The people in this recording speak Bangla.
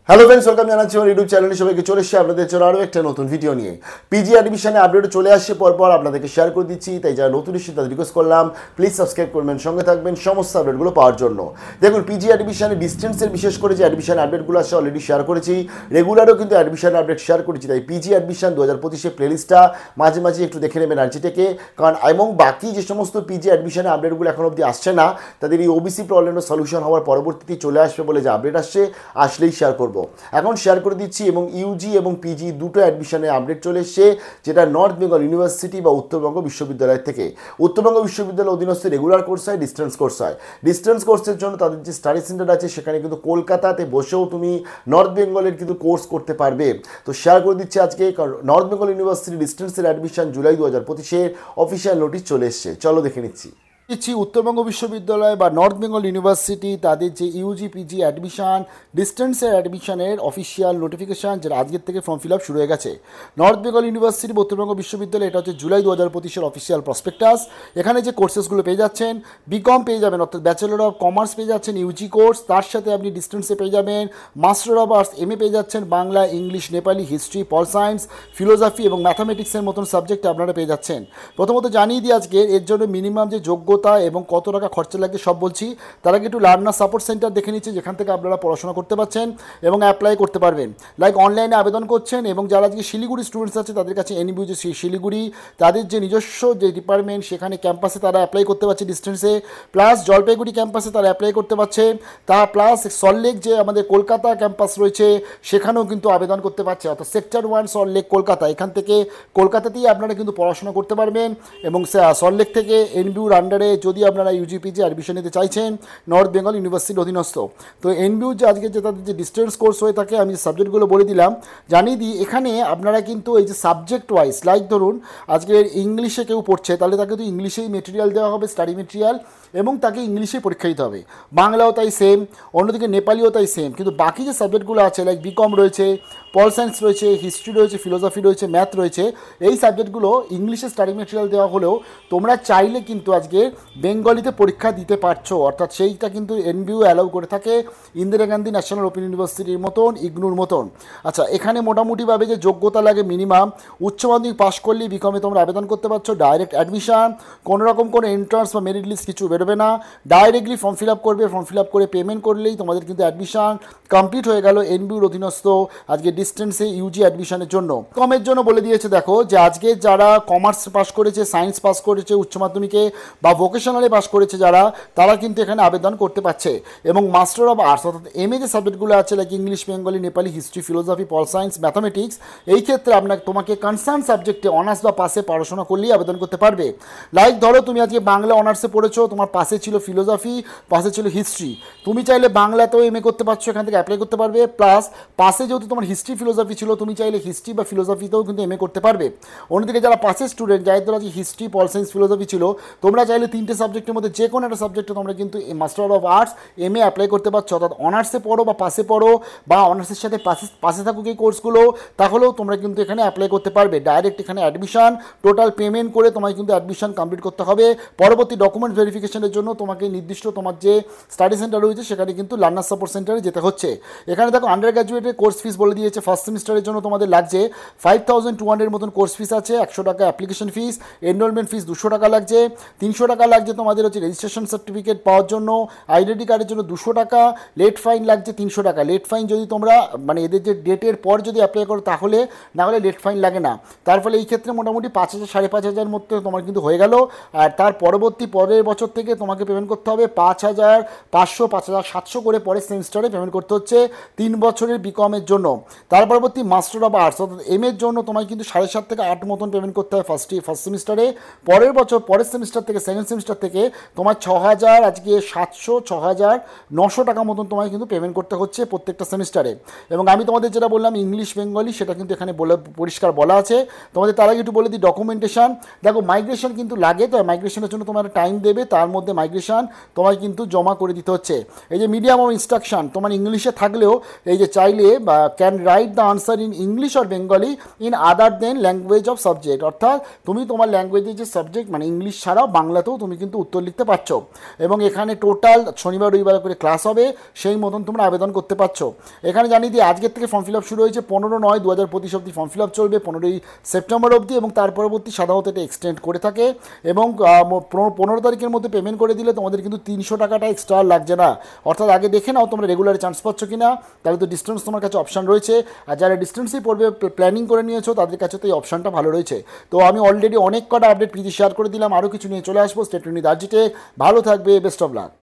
হ্যালো ফ্রেন্ডস, ওয়েলকাম জানাচ্ছি আমার ইউটিউব চ্যানেলে। সবাইকে চলে এসেছি আপনাদের জন্য আরও একটা নতুন ভিডিও নিয়ে। পিজি অ্যাডমিশনে আপডেট চলে আসছে, পরপর আপনাদেরকে শেয়ার করে দিচ্ছি। তাই যারা নতুন এসেছে তাদের রিকোয়েস্ট করলাম প্লিজ সাবস্ক্রাইব করবেন, সঙ্গে থাকবেন সমস্ত আপডেটগুলো পাওয়ার জন্য। দেখুন, পিজি অ্যাডমিশনে ডিস্টেন্সের বিশেষ করে যে অ্যাডমিশন আপডেটগুলো আসছে অলরেডি শেয়ার করেছি, রেগুলারও কিন্তু অ্যাডমিশন আপডেট শেয়ার করেছি। তাই পিজি অ্যাডমিশন 2025 প্লেলিস্টটা মাঝে মাঝে একটু দেখে নেবেন আরজি থেকে, কারণ এবং বাকি যে সমস্ত পিজি অ্যাডমিশনের আপডেটগুলো এখন অবধি আসছে না, তাদের এই ওবিসি প্রবলেমের সলিউশন হওয়ার পরবর্তীতে চলে আসবে বলে যে আপডেট আসছে, আসলেই শেয়ার করব। এখন শেয়ার করে দিচ্ছি। এবং ইউজি এবং পিজি দুটো অ্যাডমিশনের আপডেট চলে এসছে, যেটা নর্থ বেঙ্গল ইউনিভার্সিটি বা উত্তরবঙ্গ বিশ্ববিদ্যালয় থেকে। উত্তরবঙ্গ বিশ্ববিদ্যালয়ের অধীনস্থ রেগুলার কোর্স হয়, ডিস্টেন্স কোর্স হয়। ডিস্টেন্স কোর্সের জন্য তাদের যে স্টাডি সেন্টার আছে সেখানে কিন্তু কলকাতাতে বসেও তুমি নর্থ বেঙ্গলের কিন্তু কোর্স করতে পারবে। তো শেয়ার করে দিচ্ছি আজকে, কারণ নর্থ বেঙ্গল ইউনিভার্সিটি ডিস্টেন্সের অ্যাডমিশন জুলাই 2025 অফিসিয়াল নোটিশ চলে এসছে। চলো দেখে নিচ্ছি। উত্তরবঙ্গ বিশ্ববিদ্যালয় বা নর্থ বেঙ্গল ইউনিভার্সিটি তাদের যে ইউজি পিজি অ্যাডমিশন ডিস্টেন্সের অ্যাডমিশনের অফিসিয়াল নোটিফিকেশান, যেটা আজকের থেকে ফর্ম ফিল আপ শুরু হয়ে গেছে। নর্থ বেঙ্গল ইউনিভার্সিটি বা উত্তরবঙ্গ বিশ্ববিদ্যালয়, এটা হচ্ছে জুলাই 2025 অফিসিয়াল প্রসপেক্টাস। এখানে যে কোর্সেসগুলো পেয়ে যাচ্ছেন, বিকম পেয়ে যাবেন, অর্থাৎ ব্যাচেলর অফ কমার্স পেয়ে যাচ্ছেন ইউজি কোর্স, তার সাথে আপনি ডিস্টেন্সে পেয়ে যাবেন মাস্টার অফ আর্টস এমএ পেয়ে যাচ্ছেন, Bangla, English, Nepali, history, pol science, philosophy এবং ম্যাথামেটিক্সের মতন সাবজেক্ট আপনারা পেয়ে যাচ্ছেন। প্রথমত জানিয়ে দিই আজকে এর জন্য মিনিমাম যে যোগ্যতা এবং কত টাকা খরচা লাগবে সব বলছি। তার আগে একটু লার্নার সাপোর্ট সেন্টার দেখে নিচ্ছি, যেখান থেকে আপনারা পড়াশোনা করতে পারছেন এবং অ্যাপ্লাই করতে পারবেন। লাইক অনলাইনে আবেদন করছেন, এবং যারা আজকে শিলিগুড়ি স্টুডেন্টস আছে তাদের কাছে এনবিউ যে শিলিগুড়ি, তাদের যে নিজস্ব যে ডিপার্টমেন্ট সেখানে ক্যাম্পাসে তারা অ্যাপ্লাই করতে পারছে ডিস্টেন্সে, প্লাস জলপাইগুড়ি ক্যাম্পাসে তারা অ্যাপ্লাই করতে পারছে, তা প্লাস সল্টলেক যে আমাদের কলকাতা ক্যাম্পাস রয়েছে সেখানেও কিন্তু আবেদন করতে পারছে। অর্থাৎ সেক্টর 1 সল্টলেক কলকাতা, এখান থেকে কলকাতাতেই আপনারা কিন্তু পড়াশোনা করতে পারবেন। এবং সল্টলেক থেকে এনবিউর আন্ডারে যদি আপনারা ইউজিপিজি অ্যাডমিশন নিতে চাইছেন নর্থ বেঙ্গল ইউনিভার্সিটির অধীনস্থ, তো এনবিউ যে আজকে যে তাদের যে ডিস্টেন্স কোর্স হয়ে থাকে, আমি সাবজেক্টগুলো বলে দিলাম, জানিয়ে দিই। এখানে আপনারা কিন্তু এই যে সাবজেক্ট ওয়াইজ, লাইক ধরুন আজকে ইংলিশে কেউ পড়ছে, তাহলে তাকে তো ইংলিশেই মেটেরিয়াল দেওয়া হবে, স্টাডি মেটেরিয়াল, এবং তাকে ইংলিশেই পরীক্ষা দিতে হবে। বাংলাও তাই সেম, অন্যদিকে নেপালিও তাই সেম। কিন্তু বাকি যে সাবজেক্টগুলো আছে, লাইক বিকম রয়েছে, পল সায়েন্স রয়েছে, হিস্ট্রি রয়েছে, ফিলোসফি রয়েছে, ম্যাথ রয়েছে, এই সাবজেক্টগুলো ইংলিশে স্টাডি মেটেরিয়াল দেওয়া হলেও তোমরা চাইলে কিন্তু আজকে বেঙ্গলিতে পরীক্ষা দিতে পারছো। অর্থাৎ সেইটা কিন্তু এনবিউ অ্যালাউ করে থাকে, ইন্দিরা গান্ধী ন্যাশনাল ওপেন ইউনিভার্সিটির মতন, ইগনুর মতন। আচ্ছা, এখানে মোটামুটিভাবে যে যোগ্যতা লাগে মিনিমাম উচ্চ মাধ্যমিক পাস করলেই বিকমে তোমরা আবেদন করতে পারছো। ডাইরেক্ট অ্যাডমিশন, কোনো রকম কোনো এন্ট্রান্স বা মেরিট লিস্ট কিছু বেরোবে না, ডাইরেক্টলি ফর্ম ফিল আপ করবে, ফর্ম ফিল আপ করে পেমেন্ট করলেই তোমাদের কিন্তু অ্যাডমিশন কমপ্লিট হয়ে গেল এনবিউর অধীনস্থ আজকে ডিস্টেন্সে ইউজি অ্যাডমিশনের জন্য। কমের জন্য বলে দিয়েছে দেখো, যে আজকে যারা কমার্স পাস করেছে, সায়েন্স পাস করেছে উচ্চ মাধ্যমিকে, বা ভোকেশনালে পাস করেছে যারা, তারা কিন্তু এখানে আবেদন করতে পারছে। এবং মাস্টার অফ আর্টস অর্থাৎ এমএ যে সাবজেক্টগুলো আছে, like English, Bengali, Nepali, history, philosophy, pol science, mathematics, এই ক্ষেত্রে তোমাকে কনসার্ন সাবজেক্টে অনার্স বা পাশে পড়াশোনা করলেই আবেদন করতে পারবে। লাইক ধরো তুমি আজকে বাংলা অনার্সে পড়েছো, তোমার পাশে ছিল ফিলোসফি, পাশে ছিল হিস্ট্রি, তুমি চাইলে বাংলাতেও এমএ করতে পারছো, এখান থেকে অ্যাপ্লাই করতে পারবে। প্লাস পাশে যেহেতু তোমার হিস্ট্রি ফিলোসফি ছিল, তুমি চাইলে হিস্ট্রি বা ফিলোসফিতেও কিন্তু এমএ করতে পারবে। অন্যদিকে যারা পাশের স্টুডেন্ট, যাদের আজকে হিস্ট্রি, পল সায়েন্স, ফিলোসফি ছিল, তোমরা চাইলে তিনটে সাবজেক্টের মধ্যে যে কোনো একটা সাবজেক্টে তোমরা কিন্তু master of arts MA apply করতে পারছো। অর্থাৎ অনার্সে পড়ো বা পাশে পড়ো, বা অনার্সের সাথে পাশে থাকুক এই কোর্সগুলো, তাহলেও তোমরা কিন্তু এখানে অ্যাপ্লাই করতে পারবে। ডাইরেক্ট এখানে অ্যাডমিশন, টোটাল পেমেন্ট করে তোমায় কিন্তু অ্যাডমিশন কমপ্লিট করতে হবে। পরবর্তী ডকুমেন্ট ভেরিফিকেশনের জন্য তোমাকে নির্দিষ্ট তোমার যে স্টাডি সেন্টার রয়েছে সেখানে কিন্তু লার্নার সাপোর্ট সেন্টারে যেতে হচ্ছে। এখানে দেখো আন্ডার গ্র্যাজুয়েটের কোর্স ফিস বলে দিয়েছে, ফার্স্ট সেমিস্টারের জন্য তোমাদের লাগছে 5200 মতন কোর্স ফিস আছে, 100 টাকা অ্যাপ্লিকেশন ফিস, এনরোলমেন্ট ফিস 200 টাকা লাগছে, 300 টাকা লাগছে তোমাদের হচ্ছে রেজিস্ট্রেশন সার্টিফিকেট পাওয়ার জন্য, আইডেন্টি কার্ডের জন্য 200 টাকা, লেট ফাইন লাগছে 300 টাকা। লেট ফাইন যদি তোমরা মানে এদের যে ডেটের পর যদি অ্যাপ্লাই করো তাহলে, না হলে লেট ফাইন লাগে না। তার ফলে এই ক্ষেত্রে মোটামুটি 5000 5500 মধ্যে তোমার কিন্তু হয়ে গেল। আর তার পরবর্তী পরের বছর থেকে তোমাকে পেমেন্ট করতে হবে 5500 5700 করে পরের সেমিস্টারে পেমেন্ট করতে হচ্ছে 3 বছরের বিকমের জন্য। তার পরবর্তী মাস্টার অফ আর্টস অর্থাৎ এম এর জন্য তোমায় কিন্তু 7.5 থেকে 8 মতন পেমেন্ট করতে হয় ফার্স্ট সেমিস্টারে। পরের বছর পরের সেমিস্টার থেকে, সেকেন্ড সেমিস্টার থেকে তোমার 6000 আজকে 700 6900 টাকা মতন তোমায় কিন্তু পেমেন্ট করতে হচ্ছে প্রত্যেকটা সেমিস্টারে। এবং আমি তোমাদের যেটা বললাম ইংলিশ বেঙ্গলি, সেটা কিন্তু এখানে পরিষ্কার বলা আছে তোমাদের। তার আগে একটু বলে দিই ডকুমেন্টেশন। দেখো মাইগ্রেশন কিন্তু লাগে, তো মাইগ্রেশনের জন্য তোমার টাইম দেবে, তার মধ্যে মাইগ্রেশন তোমায় কিন্তু জমা করে দিতে হচ্ছে। এই যে মিডিয়াম অফ ইনস্ট্রাকশন তোমার ইংলিশে থাকলেও, এই যে চাইলে বা can write write the answer in English or Bengali in other than language of subject, অর্থাৎ তুমি তোমার ল্যাঙ্গুয়েজের যে সাবজেক্ট মানে ইংলিশ ছাড়াও বাংলাতেও তুমি কিন্তু উত্তর লিখতে পারছো। এবং এখানে টোটাল শনিবার রবিবার করে ক্লাস হবে, সেই মতন তোমরা আবেদন করতে পারছো। এখানে জানিয়ে দিই আজকের থেকে ফর্ম ফিল আপ শুরু হয়েছে 15/9/2025 অবধি ফর্ম ফিল আপ চলবে, 15ই সেপ্টেম্বর অবধি, এবং তার পরবর্তী সাধারণত এটা এক্সটেন্ড করে থাকে। এবং 15 তারিখের মধ্যে পেমেন্ট করে দিলে তোমাদের কিন্তু 300 টাকাটা এক্সট্রা লাগছে না। অর্থাৎ আগে দেখে নাও তোমরা রেগুলার চান্স পাচ্ছ কি না, তাহলে তো ডিস্টেন্স তোমার কাছে অপশান রয়েছে। আর যারা ডিস্টেন্সেই পড়বে প্ল্যানিং করে নিয়েছো তাদের কাছে তো এই অপশানটা ভালো রয়েছে। তো আমি অলরেডি অনেক কটা আপডেট পিজি শেয়ার করে দিলাম, আরও কিছু নিয়ে চলে আসবো। স্টেট ইউনি দার্জিটে ভালো থাকবে, বেস্ট অফ লাক।